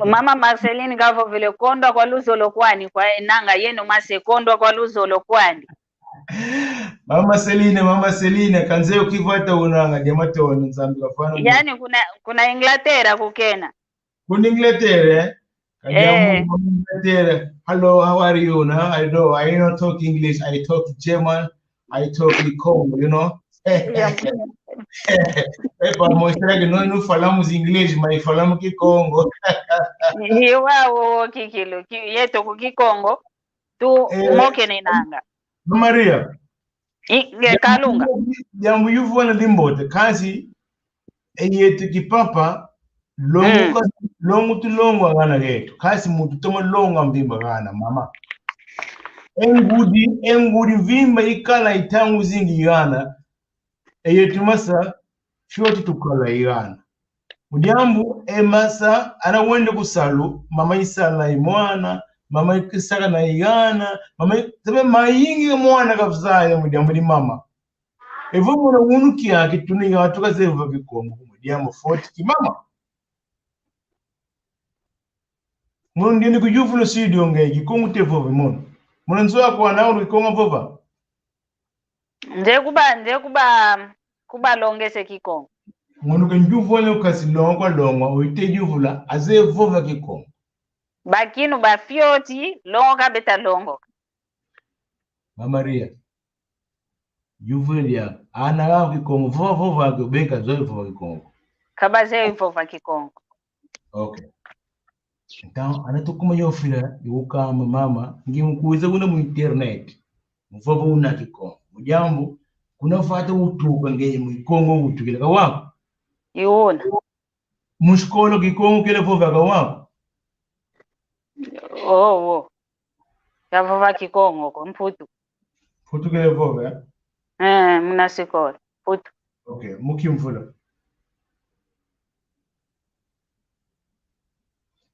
Mama Marceline gavo vile kondwa kwa luzolo kwani kwa nanga yenu mase kondwa kwa luzolo kwani. Mama Celine kanze ukivata unanga jamatondu nzambi kafana. Yani kuna Inglaterra kukena. Kuna Inglaterra. Hello, how are you? No, I don't talk English. I talk German. I talk Kikongo, you know. No falamos English, mas falamos Kikongo. Hiwa kikilo yeto kukikongo tu moke ni nanga. Maria. Kalunga. Jambo yuvwana limbote kasi yetu kipapa longu tu longu angana getu kasi mutu toma longa mbimba gana mama engudi vimba ikala itangu zingi gana yetu masa shoti tukala igana mujambu masa ana wende kusalu mama isala imwana mama ikisaka na igana mama tabe mayingi mwana kafzaya mujambu ni mama evo mwana unuki yake tuni ya tukazeva Kikongo mujambu 40 kimama. Mwana ndini kujufuna studio nge Kikongo tevove mwana. Mwana nzoa kwa naulu Kikongo vova. Nje kuba longese Kikongo. Mwana kanjufuna ukasi longwa longwa uite jufula aze vova Kikongo. Bakinu bafioti longa beta longo. Maria. Jufula ana gawa Kikongo vova kubeka zoe vova Kikongo. Kabaze vova Kikongo. Okay. Então, anatukuma yofira yukama mama ngimukuiza kuna mu internet mvova una Kikongo mujambo kuna fata utuka ngeye mu Kikongo utukile kawapo Iona mushkolo Kikongo kile vova kawapo yavova Kikongo ko mputu kile vova muna sikola putu. Okay, mukimvula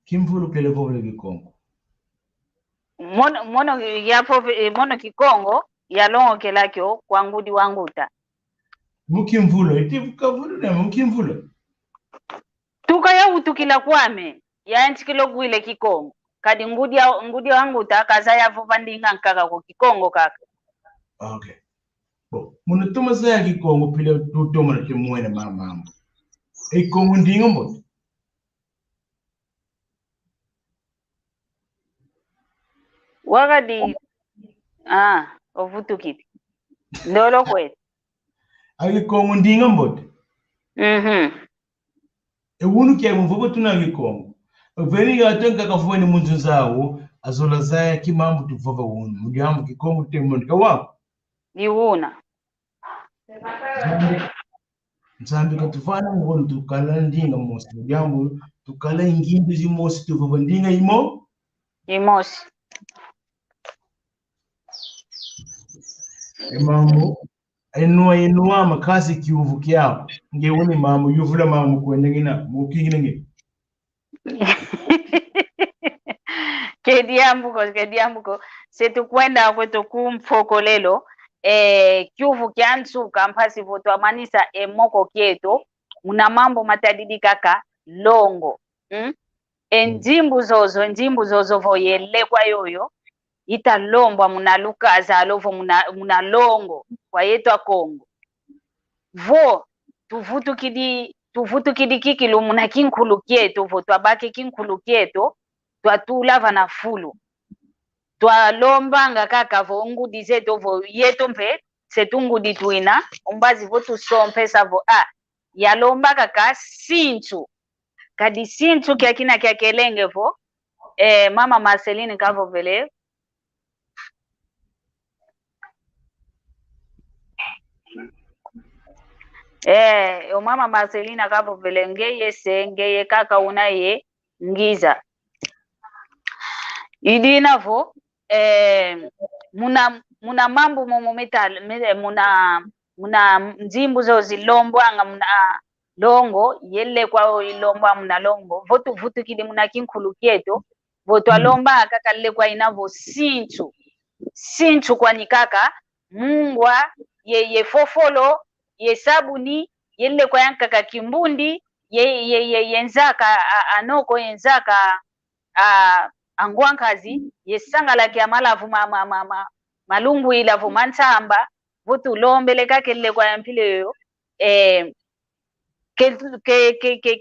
kimvulu kile vova Kikongo mono Kikongo yalongo kelakyo kwa ngudi wanguta mukimvula itivukavulu na mukimvula tuka ya utukila kwame ya nchikilo gwile Kikongo kadi ngudi wanguta kaza yavova ndinga nkaka ko Kikongo kaka. Okay. Bo munatuma za Kikongo pile tutoma na timwene mama Kikongo ndinga mbo Wakadi ovutukiti ndolo kwetu Kikongo ndinga mbo ewunu kya mvugo tuna Kikongo veni yatenga kafueni munzu zawo azola zaya kimambu tuvova wunu mujambu Kikongo temondika wako niwuna nzambi katufana ngolo tukala ndinga mosi mujambu tukala ingimbi zimosi tuvova ndinga imosi mambo enua makasi kiuvu kyao ngewuni mambo yuvula mambo kwendengina mukingine kediambuko setu kwenda kwetu kumfokolelo kyuvu kyansuka mpasi voto amanisa emoko kyeto muna mambo matadidi kaka longo njimbu zozo voyele kwa yoyo italombwa muna lukaza alovo muna longo kwa yetu a Kongo vo tuvutu kidi kikilu muna kinkulu kyeto vo twabake kinkulu kyeto twatulava na fulu twalombanga kaka vo ngudi zeto vo yeto mpe setungudi tuina umbazi vo tusompesa vo yalomba kaka sinchu kadi sinchu kyakina kyakelenge vo mama Marceline kavo vele mama Marcelina kavo vele ngeye kaka unaye ngiza idinavo muna mambo momo metal muna nzimbu zo zilombwanga longo yelle kwa ilomba muna longo votu vutu kidi muna kinkulu kieto votu alomba kaka le kwa inavo sinchu kwa nikaka mungwa ye fofolo ye sabuni yelle kwa yankaka kimbundi ye yenzaka anoko yenzaka angwankazi yesangala kya malavu malungu ilavu mansamba votu lombele kake le kwa yampile yo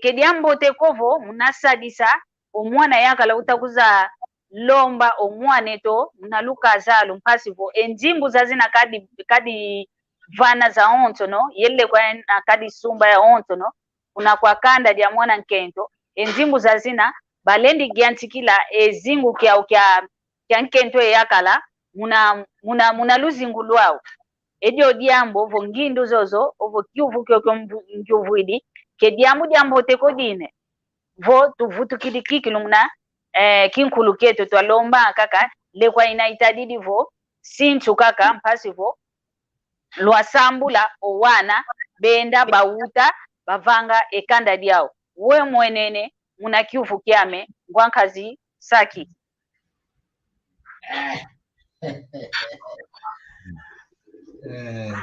ke diambo te kovo munasadisa omwana yakala utakuza lomba omwane to munaluka zalo mpasivo enjimbu zazina kadi vana za onto no yelle kwa kadi sumba ya onto no una kwa kanda dia mwana nkento enjimbu zazina balendi giantikila ezingu kya nkento yakala muna luzingulwao edio diambo ovo ngindu zozo ovo kiuvu kyoko njuvuidi ke diambo teko dine vo tuvutu kidikiki lumna kinkulu keto twalomba kaka le kwa inaitadidi vo sinchu kaka mpasi vo lwasambula owana benda bauta bavanga ekanda diao we mwenene muna kiuvu kyame ngwankazi saki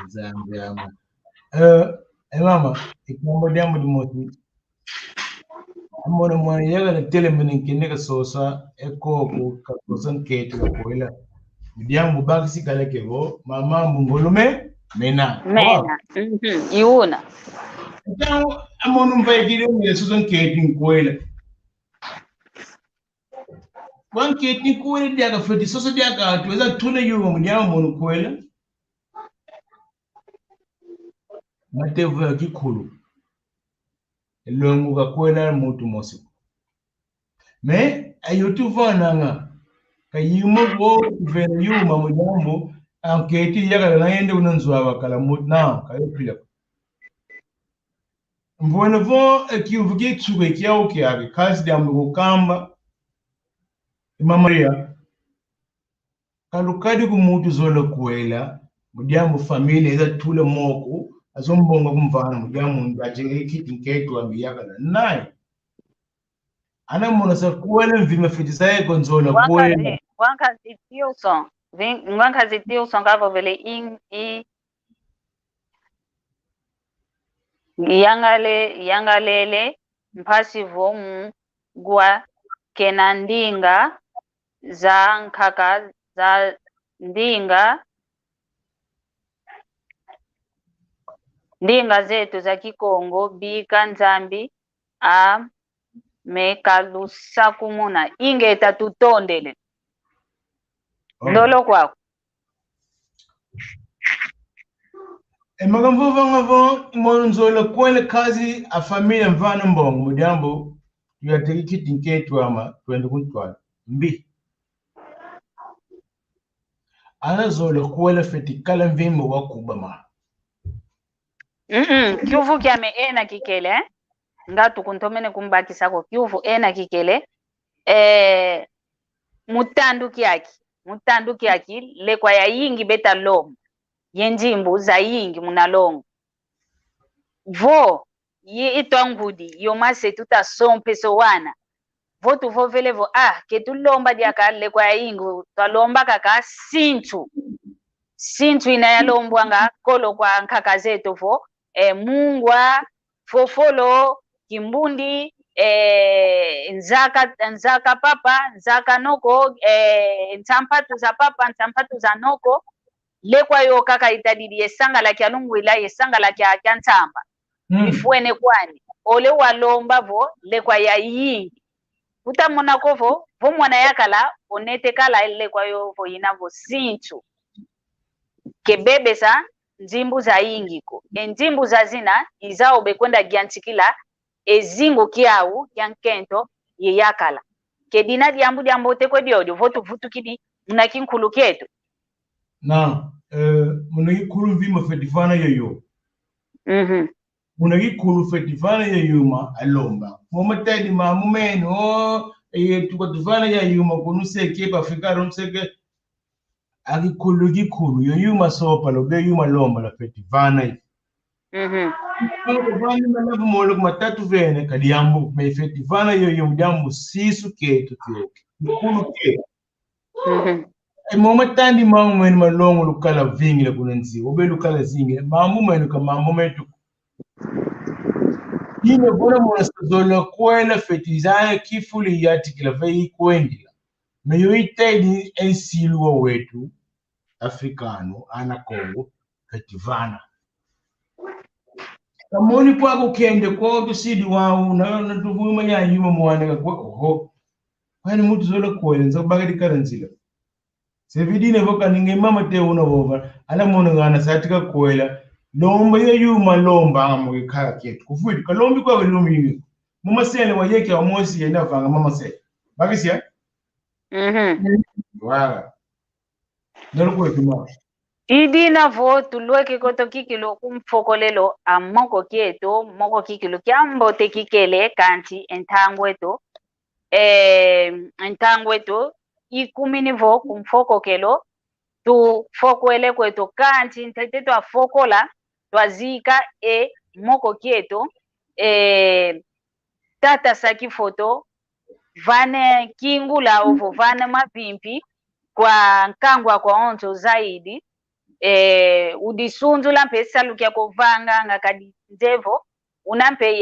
Zambiama. Mama, ikambo diambo di moti. Amona mwana yaga na telemene kineka sosa eko ku kakosan ketu ko ila. Diambo bagsi kala kevo mama mungolume mena. Iuna. Então, amona mbai dire mu sosan ketu ko ila. Wan ketu ko ila dia ka feti sosa dia ka tuweza tuna yuwa mu diambo mu ko ila. Matevu ya kikulu elongo kakwela mutu mosi me ayotu vananga kayimo go vela yuma mujambo anketi yaga na yende unanzwa wakala mutna kayopila mbona vo ekiuvuge tsuge kyao kyage kasi dambo gukamba Maria kalukadi ku mutu zolo kwela mujambo familia eza tule moko azombonga kumvana mujamu ajenge kiti nketu ambiyakala naye ana mona sa kuwele mvime fitisa yeko nzola kuwele wankazi Tilson kavo vele yangalele mpasi vomu gwa kena ndinga za nkaka za ndinga zetu za Kikongo bika nzambi mekalusa kumuna inge tatutondele ndolo kwako magamvo vangavo monzola kwele kazi a familia mvana mbongo mujambo yateki kiti nketu ama twende kuntwala mbi ana zola kwele feti kala mvimbo wakubama kiuvu kyame ena kikele ngatu kuntomene kumbakisako kiuvu ena kikele mutandu kyaki lekwa ya yingi beta lomu yenjimbu za yingi munalongo vo itwangudi yomase tutasompeso wana vo tuvovelevo ketulomba diaka lekwa ya yingi twalomba kaka sinchu inayalombwanga kolo kwa nkaka zetu vo mungwa fofolo kimbundi nzaka papa nzaka noko ntampatu za papa ntampatu za noko lekwa yo kaka itadidi yesanga la kya lungwila yesanga la kya ntamba ifuene kwani ole walomba vo lekwa ya yingi utamona kovo vo mwana yakala onete kala lekwa yo vo inavo sinchu kebebe sa nzimbu za yingiko enjimbu za zina izao bekwenda giantikila ezingo kiau yankento ye yakala kedina diambu teko diodio votu vutu kidi munakinkulu ketu na munakikulu vima fetifana yoyo munakikulu fetifana yoyuma alomba momatedi mamumeno tukatifana yoyuma kunuseke pafikaro mseke akikulu gikulu yoyuma sopa lobe yuma lomba la fetifana Vana malavu molo matatu vene kadiambu meifeti vana yo mjambu sisu ketu tioke mkulu ke moma tandi mamu mweni malongo lukala vingi la kunanzi obe lukala zingi mamu mweni ka mamu metu ine bona mwana sazola kwela feti zaya kifuli yati kila vei kwendila meyo itaidi ensilu wetu afrikano ana Kongo kativana kamoni kwako kende kwa tusidi wao na tuvuma ya yuma mwana kwa ho kwani mtu zola kwela nzo bagadi karanzila se vidine voka ninge mama te una bova ala mona ngana satika kwela lomba ye yuma lomba amu kaya ketu kufuidi kalombi kwa lumbi yimi mama sele wa yeke wa mosi yenda vanga mama sele bagisia wala nalo kwa tuma idina vo tulweke koto kikilo kumfokolelo amoko kieto moko kikilo kyambote kikele kanti entangweto ikumini vo kumfokokelo tu fokwele kweto kanti ntete twafokola twazika moko kieto tata saki foto vane kingula ovo vane mapimpi kwa nkangwa kwa onto zaidi udisunzula mpe salukia kovanga ngakadi ndevo unampe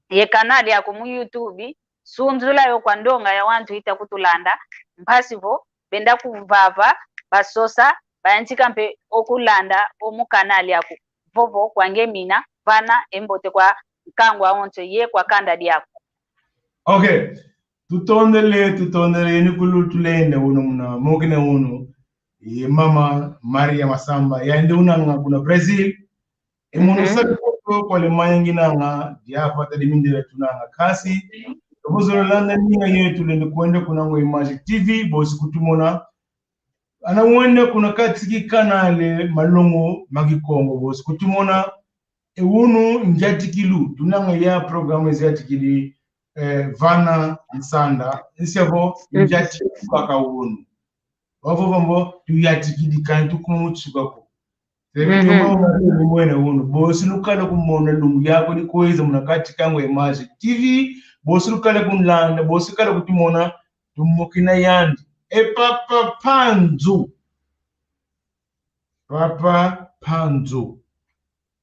ye kanali yako mu YouTube sunzula yo kwa ndonga ya wantu ita kutulanda mpasivo benda kuvava basosa bayantika mpe okulanda omu kanali yako vovo kwange mina vana embote kwa nkangwa onto ye kwa kanda yako. Okay, tutondele ni kulutulende uno muna mokine uno mama Maria Masamba yandi unanga kuna Brazil muno sakoto kwa le mayangina nga diapa tadi mindira tunanga kasi tobozo landa ninga yetu lende kwenda kuna ngo Image TV bosi kutumona ana wende kuna katiki kanale malongo magikongo bosi kutumona unu njatikilu tunanga ya programu zatikili vana nsanda nsebo njati paka unu wavo vambo tuyatikili kantu kumutsuka Sevi yoma ni mwena unu bosi lukala kumona lungu yako ni kweza munakati kango Image TV bosi lukala kumlanda bosi lukala kutimona tumokina yandi papa panzu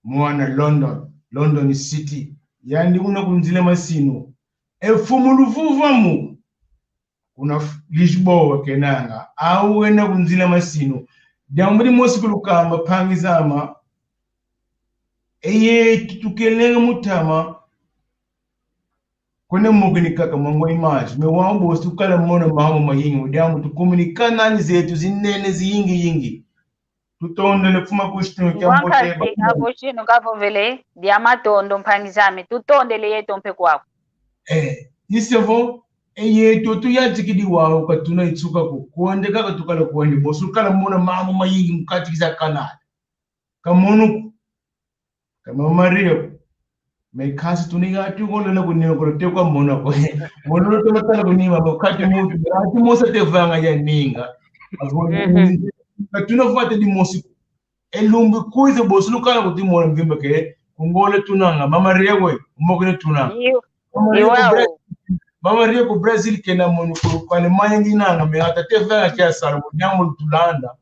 mwana London City yandi una kunzile masino fumuluvuvamu kuna Lisboa kenanga au wena kunzile masino jambo mosi kulukamba pangizama tutukelenga mutama kone mugini kaka mango Image me wambo sukala mona mahamu mayingi jambo tukomunikana ni zetu zinene ziyingi tutondele fuma kushitino kyambote hapo chino kavo vele diamatondo mpangizame tutondele yeto mpe kwako isevo yeto tuyajikidi wawo katuna itsuka kuonde kaka tukala kuonde bosukala mona mahamu mayingi mukati za kanali kamonuku kama Mario mekasi tuniga tukondo na kunyo korote kwa mona ko mono to matala kunima bakati mutu ati mosa te vanga ya ninga katuna fata di mosi elumbi kuize bosulu kala kuti mona mvimba ke kungole tunanga mama Mario mbokene tunanga mama Mario ko Brazil kena mono ko kwa le mayangi nanga me ata te vanga kya sala nyango tulanda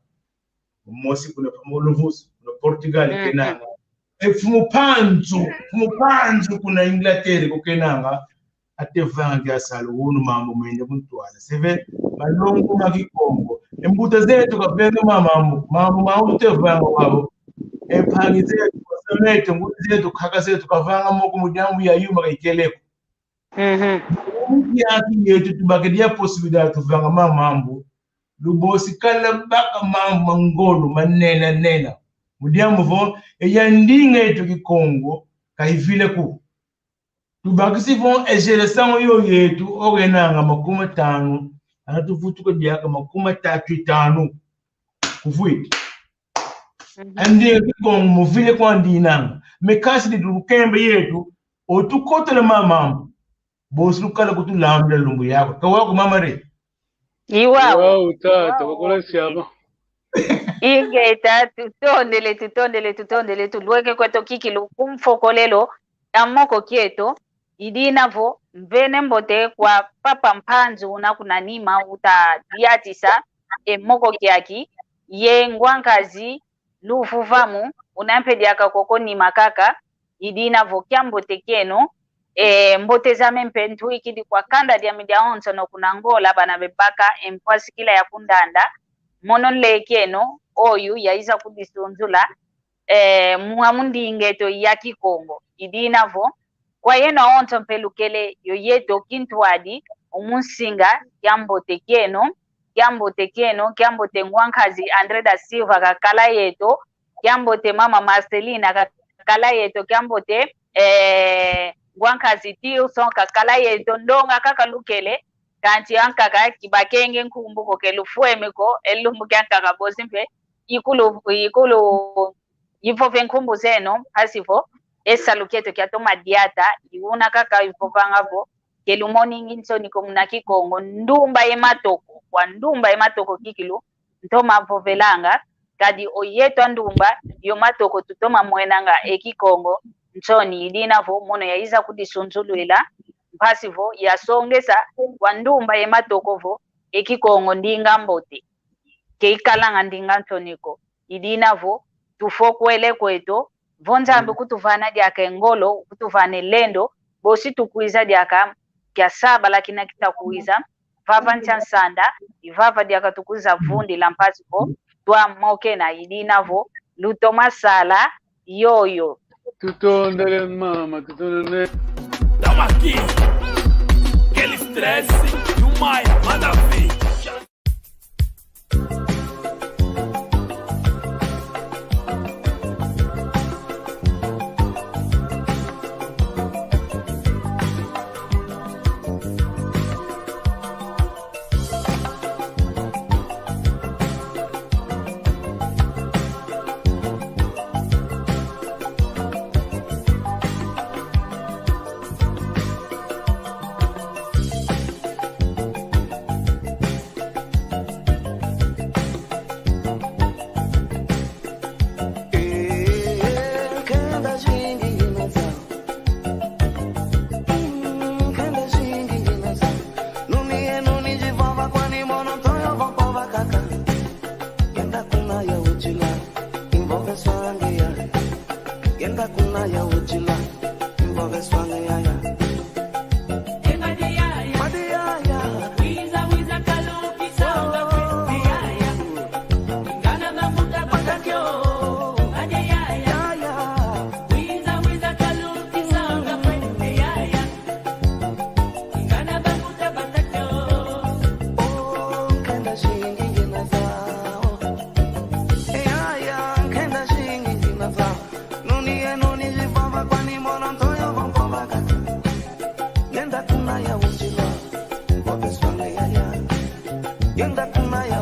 mosi kuna pamolovusi kuna Portugal kenanga fumupanzu kuna Inglaterra kukenanga atevanga salo unu mambo mende kuntwala seve malongo magikongo embuta zetu kapenda mambo tevanga wabo ephangi zetu kwasemete nguti zetu khaka zetu kavanga moko mujambu ya yuma kaikeleko yaki yetu tubakedia possibility tuvanga mambo lubosi kala baka mangolo manena mudiambo vo ya Ndinga Kikongo kaivile ku tubakisi vo sango yo yetu ogenanga 50 anatufutuko diaka 35 kufuiti Ndinga Kikongo muvile kwa ndinanga mekasi di tukembe yetu otukotele mamambo bosi lukala kutulambela lumbu yako kawako mama re iwawo utata bakola siyaba ingeta tutondele tulweke kweto kikilu kumfokolelo amoko kieto idinavo mvene mbote kwa papa mpanzu na kunanima uta diatisa moko kiaki ye ngwankazi lufuvamu unampediaka koko ni makaka idinavo kyambote keno mbote zame mpentu ikidi kwa kanda dia media onso no kunangola bana bebaka empwasi kila ya kundanda monon lekeno oyu yaiza kudisunzula muamundingeto ya Kikongo idinavo kwa yeno onto mpelukele yoyeto kintwadi umunsinga kyambote keno kyambote ngwankazi Andre da Silva kakala yeto kyambote mama Marcelina kakala yeto kyambote ngwankazi Tilson kakala yeto ndonga kakalukele kanti ankaka kibakenge nkumbuko kelufuemeko elumbu kyankaka bozimpe ikulu yivove nkumbu zeno hasivo esaluketo kyatoma diata iuna kaka ivovangavo kelumoningi nsoniko muna Kikongo ndumba ematoko kikilu ntoma vovelanga kadi oyeto ndumba yomatoko tutoma mwenanga Kikongo nsoni idinavo mono yaiza kudisunzuluila mpasivo yasongesa kwa ndumba ematokovo Kikongo ndinga mbote keikalanga ndinga nsoniko idinavo tufokwele kweto vonzambi kutuvana diaka ngolo kutuvane lendo bosi tukuiza diaka kya saba lakini kitakuiza vava nchansanda ivava diaka tukuiza vundi lampasivo twa moke na idinavo lutoma sala yoyo tutondele mama tutondele tamo aqui aquele estresse do Maia manda ver. Ndinga Kikongo